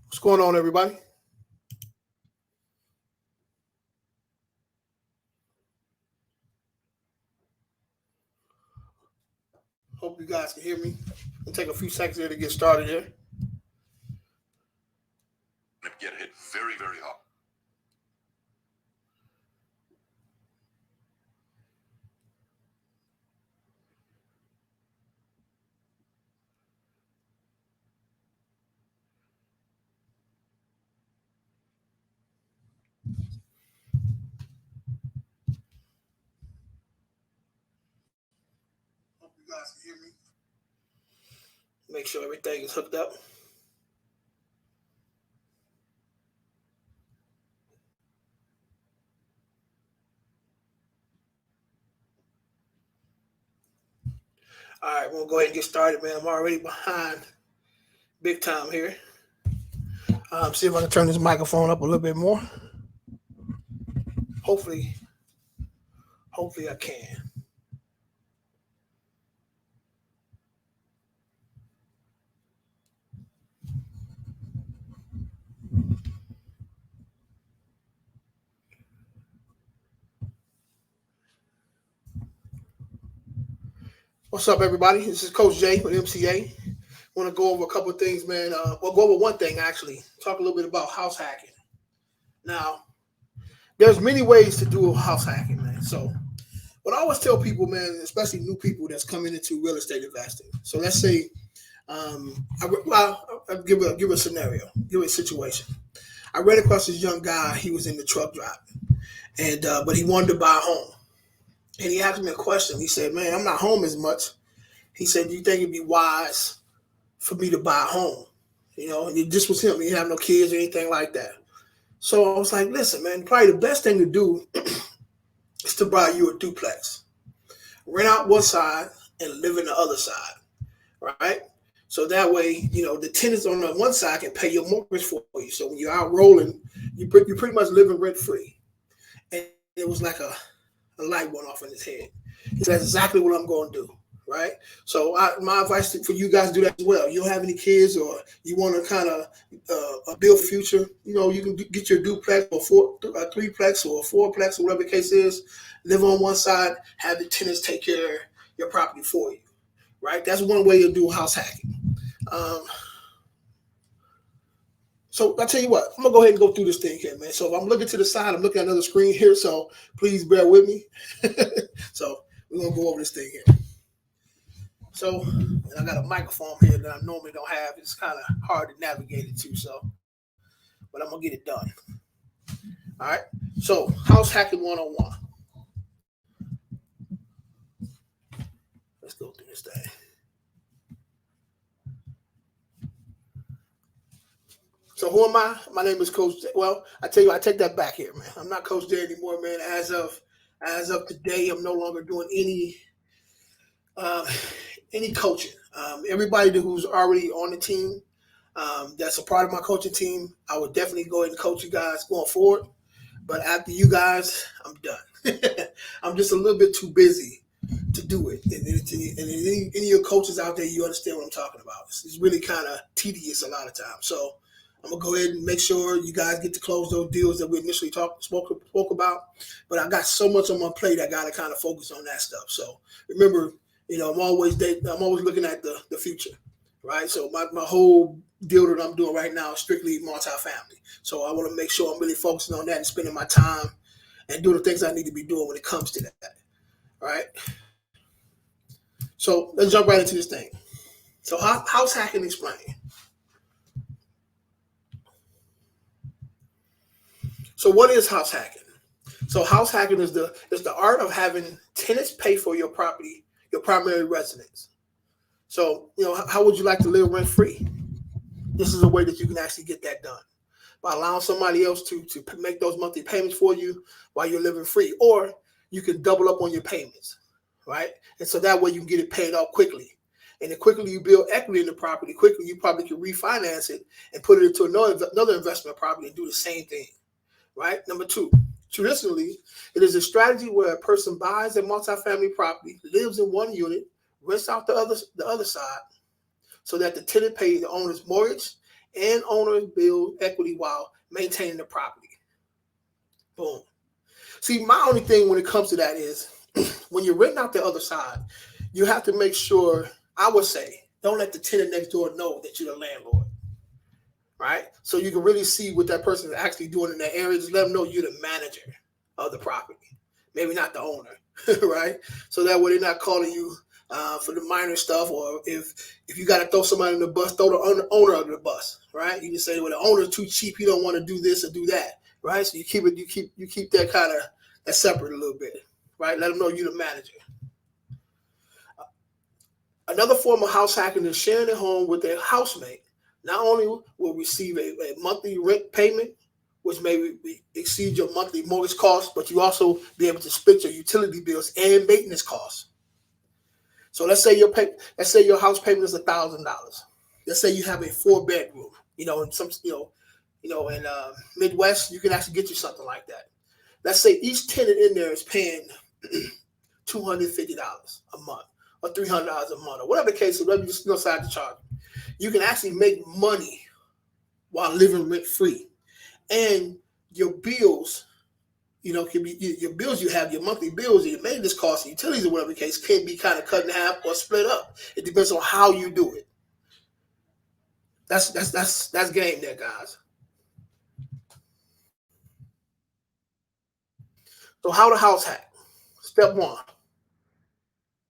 What's going on, everybody? Hope you guys can hear me. It'll take a few seconds here to get started here. Get hit very, very hard. Hope you guys can hear me. Make sure everything is hooked up. All right, we'll go ahead and get started, man. I'm already behind big time here. See if I can turn this microphone up a little bit more. Hopefully I can. What's up, everybody? This is Coach Jay with MCA. Want to go over a couple of things, man. We'll go over one thing, actually. Talk a little bit about house hacking. Now, there's many ways to do house hacking, man. So what I always tell people, man, especially new people that's coming into real estate investing. So let's say, I'll give a scenario, give a situation. I ran across this young guy. He was in the truck driving, and but he wanted to buy a home. And he asked me a question. He said, man, I'm not home as much. He said, do you think it'd be wise for me to buy a home? You know, and it just was him. He didn't have no kids or anything like that. So I was like, listen, man, probably the best thing to do is to buy you a duplex. Rent out one side and live in the other side, right? So that way, you know, the tenants on the one side can pay your mortgage for you. So when you're out rolling, you're pretty much living rent-free. And it was like a light went off in his head. He said, that's exactly what I'm going to do, right? So my advice for you guys to do that as well. You don't have any kids or you want to kind of build a future, you know, you can get your duplex or a threeplex or a fourplex or whatever the case is, live on one side, have the tenants take care of your property for you, right? That's one way to do house hacking. So I'll tell you what, I'm going to go ahead and go through this thing here, man. So if I'm looking to the side, I'm looking at another screen here, so please bear with me. So we're going to go over this thing here. So and I got a microphone here that I normally don't have. It's kind of hard to navigate it to, so, but I'm going to get it done. All right, so house hacking 101. Let's go through this thing. So who am I? My name is Coach J. Well, I tell you, I take that back here, man. I'm not Coach J anymore, man. As of today, I'm no longer doing any coaching. Everybody who's already on the team, that's a part of my coaching team, I would definitely go ahead and coach you guys going forward. But after you guys, I'm done. I'm just a little bit too busy to do it. And any of your coaches out there, you understand what I'm talking about. It's really kind of tedious a lot of times. So I'm going to go ahead and make sure you guys get to close those deals that we initially spoke about. But I got so much on my plate, I got to kind of focus on that stuff. So remember, you know, I'm always looking at the future, right? So my whole deal that I'm doing right now is strictly multifamily. So I want to make sure I'm really focusing on that and spending my time and doing the things I need to be doing when it comes to that, right? So let's jump right into this thing. So house hacking explain. So what is house hacking? So house hacking is the art of having tenants pay for your property, your primary residence. So, you know, how would you like to live rent free? This is a way that you can actually get that done by allowing somebody else to make those monthly payments for you while you're living free, or you can double up on your payments, right? And so that way you can get it paid off quickly And the quicker you build equity in the property, the quicker you probably can refinance it and put it into another investment property and do the same thing, right? Number two, traditionally, it is a strategy where a person buys a multifamily property, lives in one unit, rents out the other side, so that the tenant pays the owner's mortgage and owners build equity while maintaining the property. Boom. See, my only thing when it comes to that is when you're renting out the other side, you have to make sure, I would say, don't let the tenant next door know that you're the landlord, right? So you can really see what that person is actually doing in that area. Just let them know you're the manager of the property, maybe not the owner, right? So that way they're not calling you for the minor stuff, or if you got to throw somebody in the bus, throw the owner under the bus, right? You can say, well, the owner's too cheap, he don't want to do this or do that, right? So you keep that kind of that separate a little bit, right? Let them know you're the manager. Another form of house hacking is sharing a home with their housemate. Not only will receive a monthly rent payment, which may exceed your monthly mortgage costs, but you also be able to split your utility bills and maintenance costs. So let's say your house payment is $1,000. Let's say you have a 4-bedroom. In some in Midwest, you can actually get you something like that. Let's say each tenant in there is paying $250 a month or $300 a month or whatever the case is. Whatever you just decide to charge, you can actually make money while living rent free, and your bills. Can be your bills you have, your monthly bills, your maintenance costs, utilities, or whatever the case, can be kind of cut in half or split up. It depends on how you do it. That's game there, guys. So how to house hack? Step one,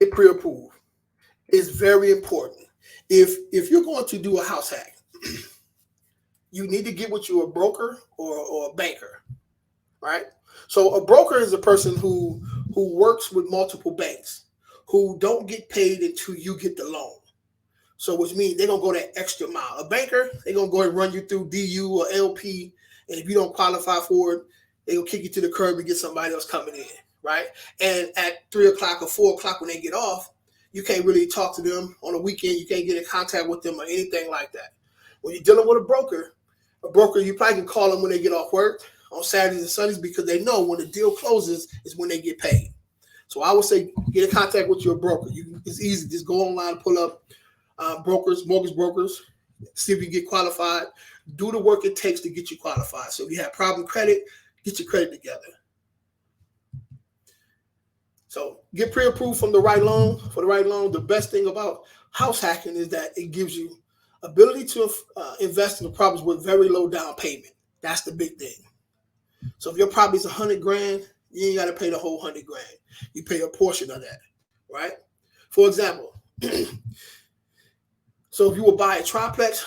get pre-approved. It's very important. If you're going to do a house hack, you need to get with you a broker or a banker, right? So a broker is a person who works with multiple banks who don't get paid until you get the loan. So which means they're going to go that extra mile. A banker, they're going to go and run you through DU or LP. And if you don't qualify for it, they're going to kick you to the curb and get somebody else coming in, right? And at 3 o'clock or 4 o'clock when they get off, you can't really talk to them on the weekend. You can't get in contact with them or anything like that. When you're dealing with a broker, you probably can call them when they get off work on Saturdays and Sundays, because they know when the deal closes is when they get paid. So I would say get in contact with your broker. It's easy. Just go online, pull up mortgage brokers, see if you get qualified. Do the work it takes to get you qualified. So if you have problem credit, get your credit together. So get pre-approved for the right loan. The best thing about house hacking is that it gives you ability to invest in the properties with very low down payment. That's the big thing. So if your property is $100,000, you ain't got to pay the whole $100,000. You pay a portion of that, right? For example, so if you would buy a triplex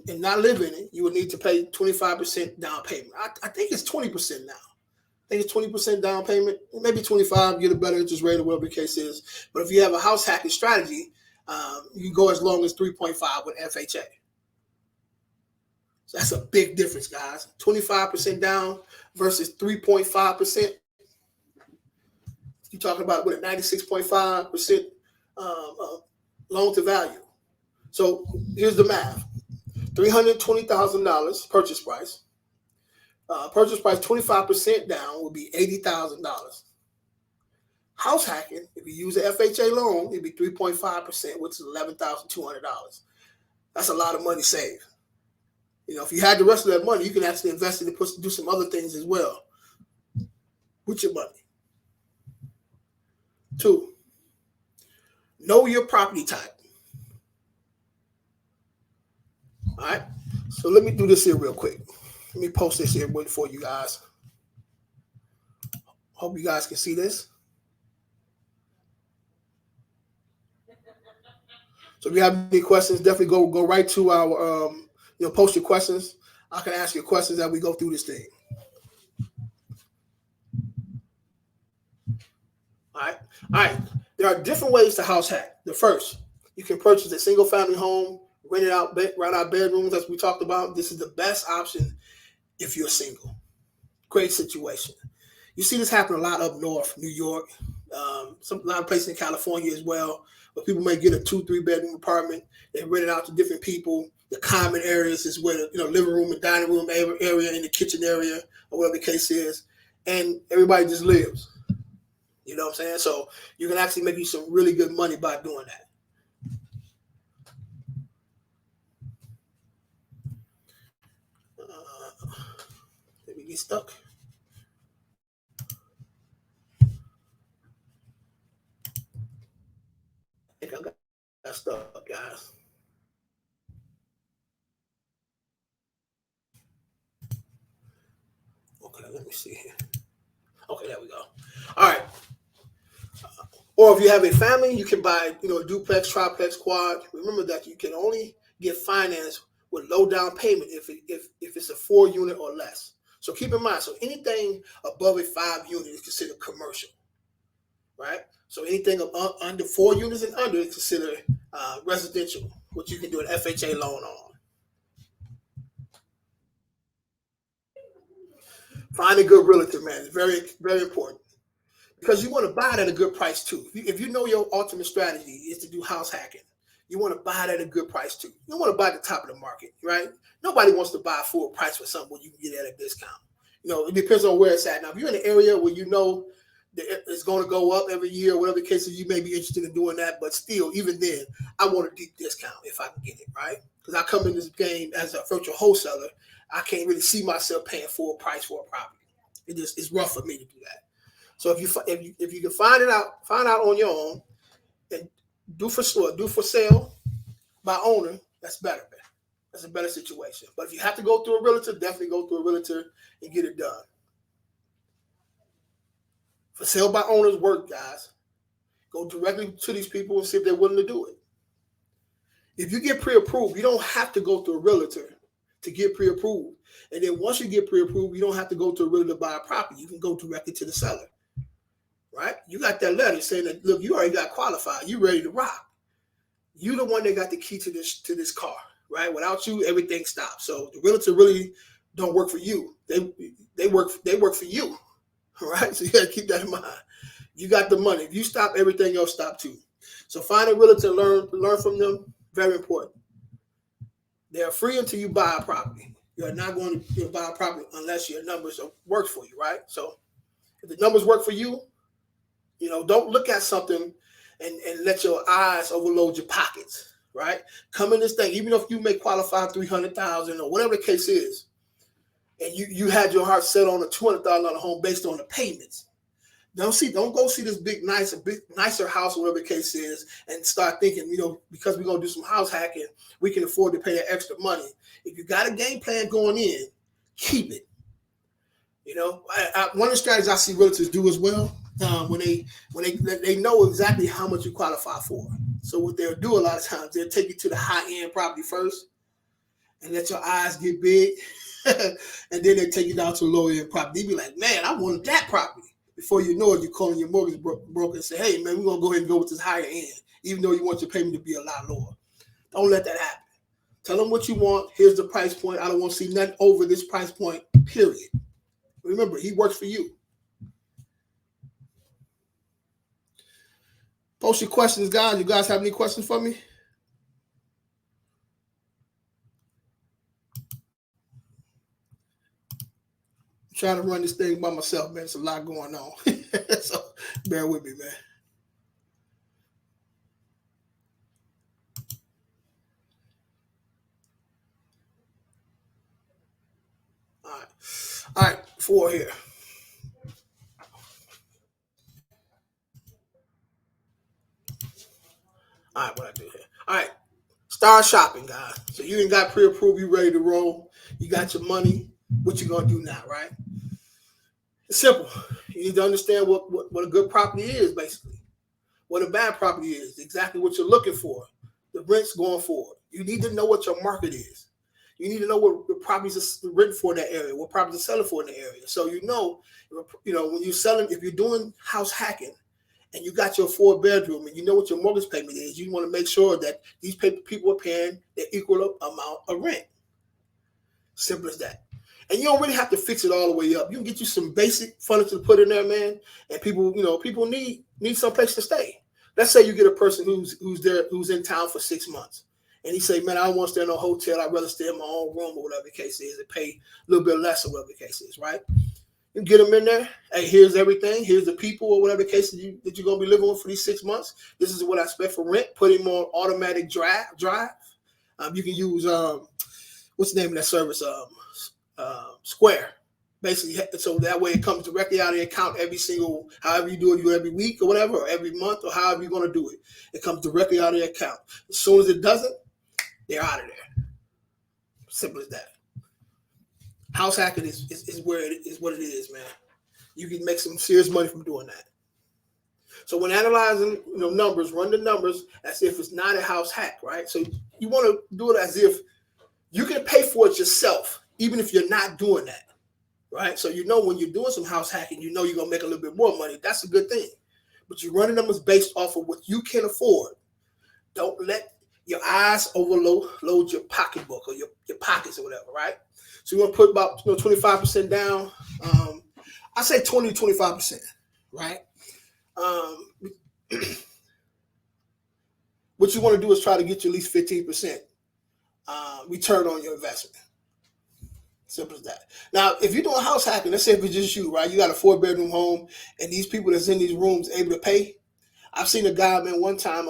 and not live in it, you would need to pay 25% down payment. I think it's 20% now. I think it's 20% down payment, maybe 25, get a better interest rate or whatever the case is. But if you have a house hacking strategy, you can go as long as 3.5 with FHA. So that's a big difference, guys. 25% down versus 3.5%. You're talking about with a 96.5% loan to value. So here's the math. $320,000 purchase price. Purchase price 25% down would be $80,000. House hacking, if you use an FHA loan, it'd be 3.5%, which is $11,200. That's a lot of money saved. If you had the rest of that money, you can actually invest it and do some other things as well with your money. 2, know your property type. All right. So let me do this here real quick. Let me post this here for you guys. Hope you guys can see this. So if you have any questions, definitely go right to our post your questions. I can ask you questions as we go through this thing. All right. There are different ways to house hack. The first, you can purchase a single family home, rent it out, rent out bedrooms, as we talked about. This is the best option if you're single. Great situation. You see this happen a lot up north, New York, A lot of places in California as well, where people may get a 2-3 bedroom apartment. They rent it out to different people. The common areas is where the living room and dining room area and the kitchen area or whatever the case is, and everybody just lives. You know what I'm saying? So you can actually make you some really good money by doing that. Maybe get stuck. I think I got stuck, guys. Okay, let me see here. Okay, there we go. All right. Or if you have a family, you can buy, duplex, triplex, quad. Remember that you can only get finance with low down payment if it's a 4 unit or less. So keep in mind, so anything above a 5 unit is considered commercial, right? So anything under 4 units and under is considered residential, which you can do an FHA loan on. Find a good realtor, man. It's very, very important. Because you want to buy it at a good price too. If you know your ultimate strategy is to do house hacking, you want to buy it at a good price too. You don't want to buy at the top of the market, right? Nobody wants to buy full price for something where you can get it at a discount. It depends on where it's at. Now, if you're in an area where you know that it's going to go up every year, whatever the case is, you may be interested in doing that. But still, even then, I want a deep discount if I can get it, right? Because I come in this game as a virtual wholesaler, I can't really see myself paying full price for a property. It's rough for me to do that. So if you can find out on your own, and do for sale by owner, that's better, man. That's a better situation. But if you have to go through a realtor, definitely go through a realtor and get it done. For sale by owners work, guys. Go directly to these people and see if they're willing to do it. If you get pre-approved, you don't have to go through a realtor to get pre-approved. And then once you get pre-approved, you don't have to go to a realtor to buy a property. You can go directly to the seller. Right? You got that letter saying that, look, you already got qualified. You ready to rock. You the one that got the key to this car, right? Without you, everything stops. So the realtor really don't work for you. They work for you, right? So you got to keep that in mind. You got the money. If you stop, everything else stop too. So find a realtor, learn from them. Very important. They are free until you buy a property. You're not going to buy a property unless your numbers work for you, right? So if the numbers work for you, don't look at something and let your eyes overload your pockets, right? Come in this thing, even if you may qualify 300,000 or whatever the case is, and you had your heart set on a $200,000 home based on the payments. Don't go see this big nicer house, or whatever the case is, and start thinking, because we're gonna do some house hacking, we can afford to pay that extra money. If you got a game plan going in, keep it. One of the strategies I see realtors do as well, when they know exactly how much you qualify for. So what they'll do a lot of times, they'll take you to the high end property first, and let your eyes get big, and then they take you down to a low end property. You be like, man, I wanted that property. Before you know it, you're calling your mortgage broker and say, hey, man, we're gonna go ahead and go with this higher end, even though you want your payment to be a lot lower. Don't let that happen. Tell them what you want. Here's the price point. I don't want to see nothing over this price point, period. Remember, he works for you. Post your questions, guys. You guys have any questions for me? I'm trying to run this thing by myself, man. There's a lot going on. So bear with me, man. All right. 4 here. All right, what I do here. All right. Start shopping, guys. So you ain't got pre-approved, you ready to roll. You got your money. What you gonna do now, right? It's simple. You need to understand what a good property is, basically. What a bad property is, exactly what you're looking for. The rent's going forward. You need to know what your market is. You need to know what the properties are written for in that area, what properties are selling for in the area. So when you're selling, if you're doing house hacking and you got your 4 bedroom and you know what your mortgage payment is, you want to make sure that these people are paying the equal amount of rent. Simple as that. And you don't really have to fix it all the way up. You can get you some basic furniture to put in there, man. And people need need some place to stay. Let's say you get a person who's in town for 6 months, and he say, "Man, I don't want to stay in a hotel. I'd rather stay in my own room or whatever the case is, and pay a little bit less or whatever the case is." Right? You get them in there. Hey, here's everything. Here's the people or whatever the case that you're gonna be living with for these 6 months. This is what I expect for rent. Put him on automatic drive. You can use what's the name of that service? Square. Basically, so that way it comes directly out of the account every single, however you do it, every week or whatever, or every month, or however you're going to do it. It comes directly out of the account. As soon as it doesn't, they're out of there. Simple as that. House hacking is where it is, what it is, man. You can make some serious money from doing that. So when analyzing, numbers, run the numbers as if it's not a house hack, right? So you want to do it as if you can pay for it yourself, even if you're not doing that. Right? So when you're doing some house hacking, you're going to make a little bit more money. That's a good thing. But you're running numbers based off of what you can afford. Don't let your eyes overload your pocketbook or your pockets or whatever, right? So you want to put about 25% down. I say 20 to 25%, right? What you want to do is try to get you at least 15% return on your investment. Simple as that. Now, if you're doing house hacking, let's say if it's just you, right? You got a 4-bedroom home, and these people that's in these rooms able to pay. I've seen a guy, man, one time,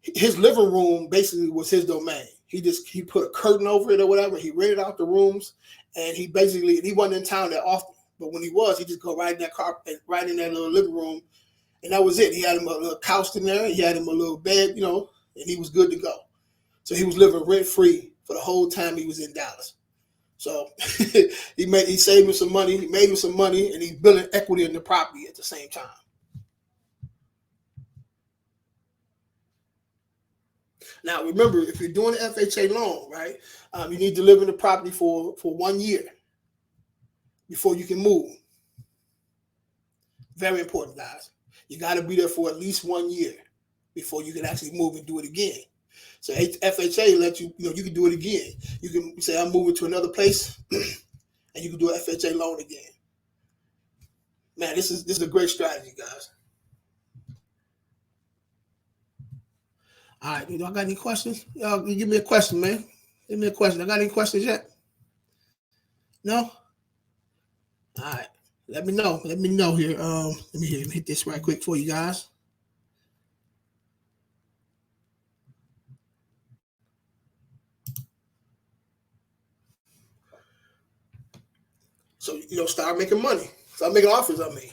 his living room basically was his domain. He put a curtain over it or whatever. He rented out the rooms, and he wasn't in town that often. But when he was, he just go right in that carpet, right in that little living room, and that was it. He had him a little couch in there. He had him a little bed, and he was good to go. So he was living rent free for the whole time he was in Dallas. So he saved him some money, he made him some money, and he's building equity in the property at the same time. Now, remember, if you're doing an FHA loan, right, you need to live in the property for 1 year before you can move. Very important, guys. You got to be there for at least 1 year before you can actually move and do it again. So FHA lets you, you can do it again. You can say, I'm moving to another place, and you can do an FHA loan again. Man, this is a great strategy, guys. All right, I got any questions? Y'all give me a question, man. Give me a question. I got any questions yet? No? All right. Let me know. Let me know here. Let me hit this right quick for you guys. So, start making money. Start making offers on me.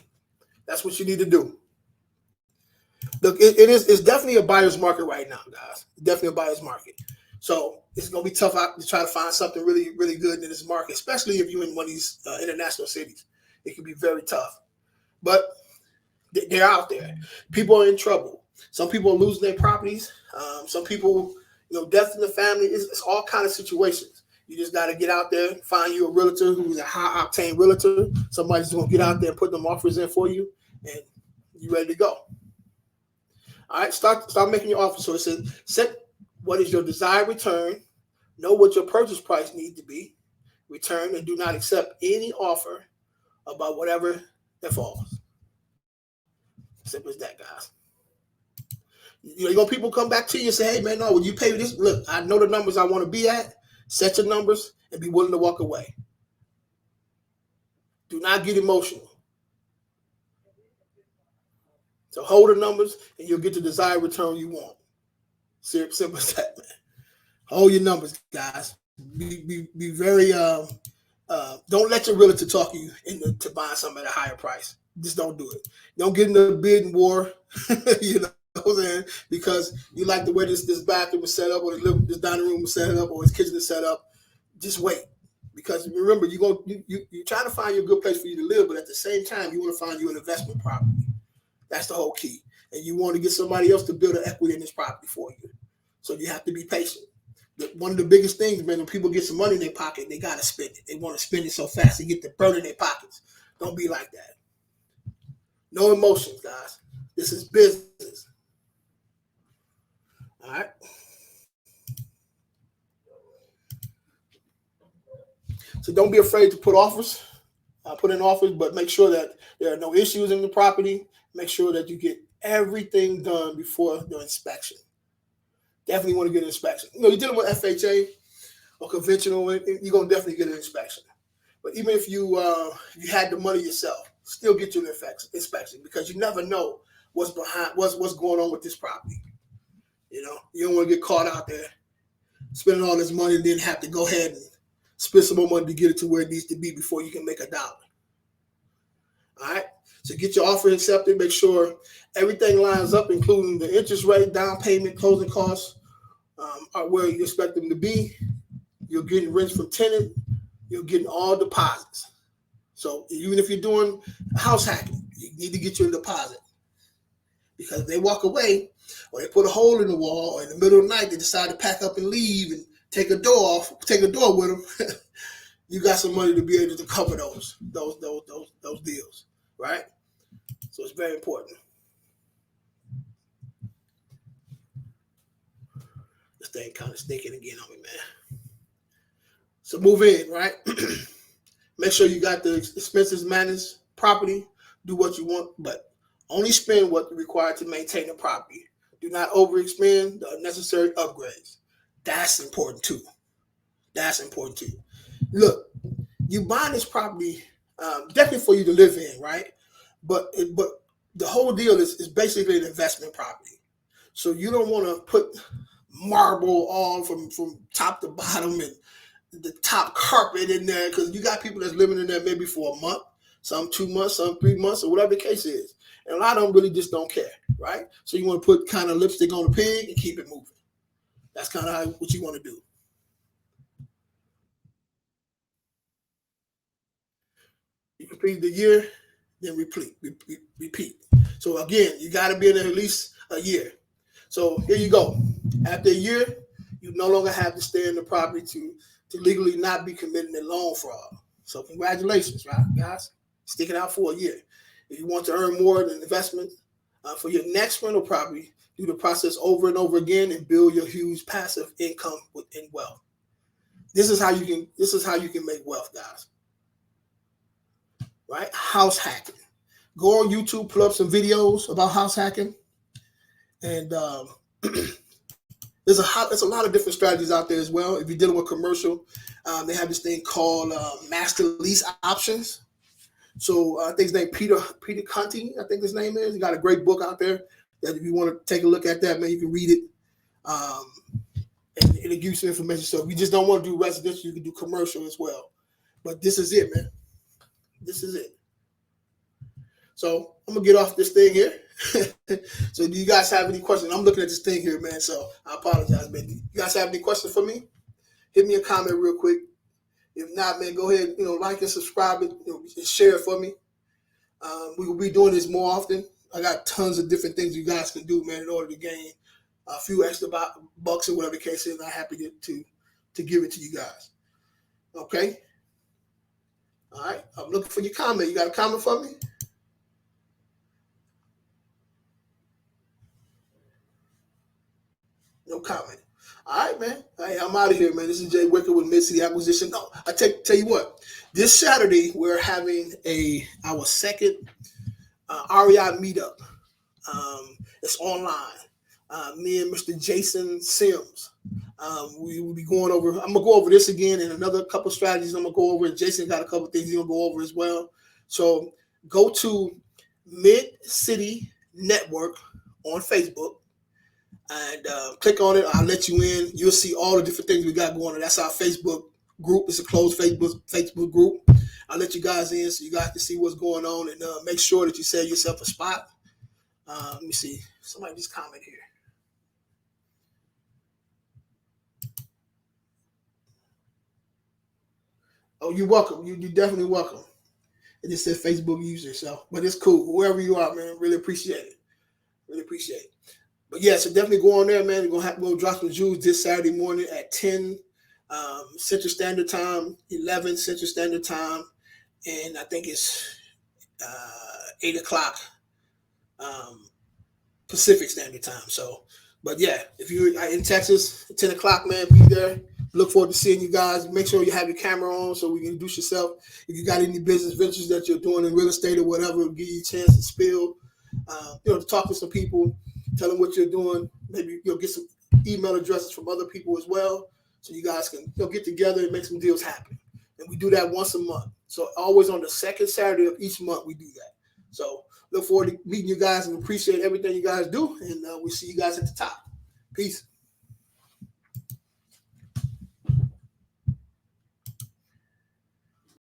That's what you need to do. Look, it's definitely a buyer's market right now, guys. Definitely a buyer's market. So it's going to be tough to try to find something really, really good in this market, especially if you're in one of these international cities. It can be very tough. But they're out there. People are in trouble. Some people are losing their properties. Some people, death in the family. It's all kind of situations. You just got to get out there, find you a realtor who's a high-octane realtor. Somebody's going to get out there and put them offers in for you, and you're ready to go. All right, start making your offer. So it says, set what is your desired return, know what your purchase price needs to be, return, and do not accept any offer about whatever that falls. Simple as that, guys. People come back to you and say, hey, man, no, when you pay this, look, I know the numbers I want to be at. Set your numbers and be willing to walk away. Do not get emotional. So hold the numbers and you'll get the desired return you want. Simple as that, man. Hold your numbers, guys. Be very, don't let your realtor talk you into buying something at a higher price. Just don't do it. Don't get in the bidding war, because you like the way this bathroom is set up, or this dining room is set up, or this kitchen is set up. Just wait, because remember, you're trying to find you a good place for you to live, but at the same time, you want to find you an investment property. That's the whole key, and you want to get somebody else to build an equity in this property for you. So you have to be patient. One of the biggest things, man, when people get some money in their pocket, they got to spend it. They want to spend it so fast they get the burn in their pockets. Don't be like that. No emotions, guys. This is business. All right. So don't be afraid to put offers. put in offers, but make sure that there are no issues in the property. Make sure that you get everything done before the inspection. Definitely want to get an inspection. You're dealing with FHA or conventional, you're gonna definitely get an inspection. But even if you had the money yourself, still get you an inspection because you never know what's going on with this property. You don't want to get caught out there spending all this money and then have to go ahead and spend some more money to get it to where it needs to be before you can make a dollar. All right. So get your offer accepted. Make sure everything lines up, including the interest rate, down payment, closing costs, are where you expect them to be. You're getting rents from tenant. You're getting all deposits. So even if you're doing house hacking, you need to get your deposit. Because if they walk away or they put a hole in the wall or in the middle of the night they decide to pack up and leave and take a door with them, you got some money to be able to cover those deals, right? So it's very important. This thing kind of stinking again on me, man. So move in, right? Make sure you got the expenses managed property. Do what you want, but only spend what's required to maintain the property. Do not overexpend the unnecessary upgrades. That's important too. Look, you buying this property definitely for you to live in, right? But the whole deal is basically an investment property. So you don't want to put marble on from top to bottom and the top carpet in there because you got people that's living in there maybe for a month, some 2 months, some 3 months, or whatever the case is. And a lot of them really just don't care, right? So you want to put kind of lipstick on the pig and keep it moving. That's kind of what you want to do. You complete the year, then repeat. So again, you got to be in there at least a year. So here you go. After a year, you no longer have to stay in the property to legally not be committing a loan fraud. So congratulations, right, guys? Stick it out for a year. If you want to earn more than investment for your next rental property, do the process over and over again and build your huge passive income within wealth. This is how you can make wealth, guys. Right? House hacking. Go on YouTube, pull up some videos about house hacking, and there's a lot of different strategies out there as well. If you're dealing with commercial, they have this thing called master lease options. So I think his name Peter Conti, I think his name is. He got a great book out there that if you want to take a look at that, man, you can read it. And it gives you some information. So if you just don't want to do residential, you can do commercial as well. But this is it, man. This is it. So I'm going to get off this thing here. So do you guys have any questions? I'm looking at this thing here, man. So I apologize, man. You guys have any questions for me? Hit me a comment real quick. If not, man, go ahead, like and subscribe it, and share it for me. We will be doing this more often. I got tons of different things you guys can do, man, in order to gain a few extra bucks or whatever the case is. I'm happy to give it to you guys. Okay? All right. I'm looking for your comment. You got a comment for me? No comment. All right, man. Hey, I'm out of here, man. This is Jay Wicker with Mid-City Acquisition. No, I tell you what. This Saturday, we're having our second REI meetup. It's online. Me and Mr. Jason Sims. We will be going over. I'm gonna go over this again and another couple strategies. I'm gonna go over. And Jason got a couple things he's gonna go over as well. So go to Mid-City Network on Facebook and click on it. I'll let you in. You'll see all the different things we got going on. That's our Facebook group. It's a closed Facebook group. I'll let you guys in so you guys can see what's going on and make sure that you save yourself a spot. Let me see. Somebody just comment here. Oh, you're welcome. You're definitely welcome. It just says Facebook user, but it's cool. Whoever you are, man, really appreciate it. Really appreciate it. But yeah, so definitely go on there, man. We'll drop some jewels this Saturday morning at 10 Central Standard Time, 11 Central Standard Time, and I think it's 8 o'clock Pacific Standard Time. So, but yeah, if you're in Texas, 10 o'clock, man, be there. Look forward to seeing you guys. Make sure you have your camera on so we can introduce yourself. If you got any business ventures that you're doing in real estate or whatever, it'll give you a chance to spill, to talk to some people, tell them what you're doing. Maybe you'll get some email addresses from other people as well, so you guys can get together and make some deals happen. And we do that once a month. So always on the second Saturday of each month, we do that. So look forward to meeting you guys and appreciate everything you guys do. And we'll see you guys at the top. Peace.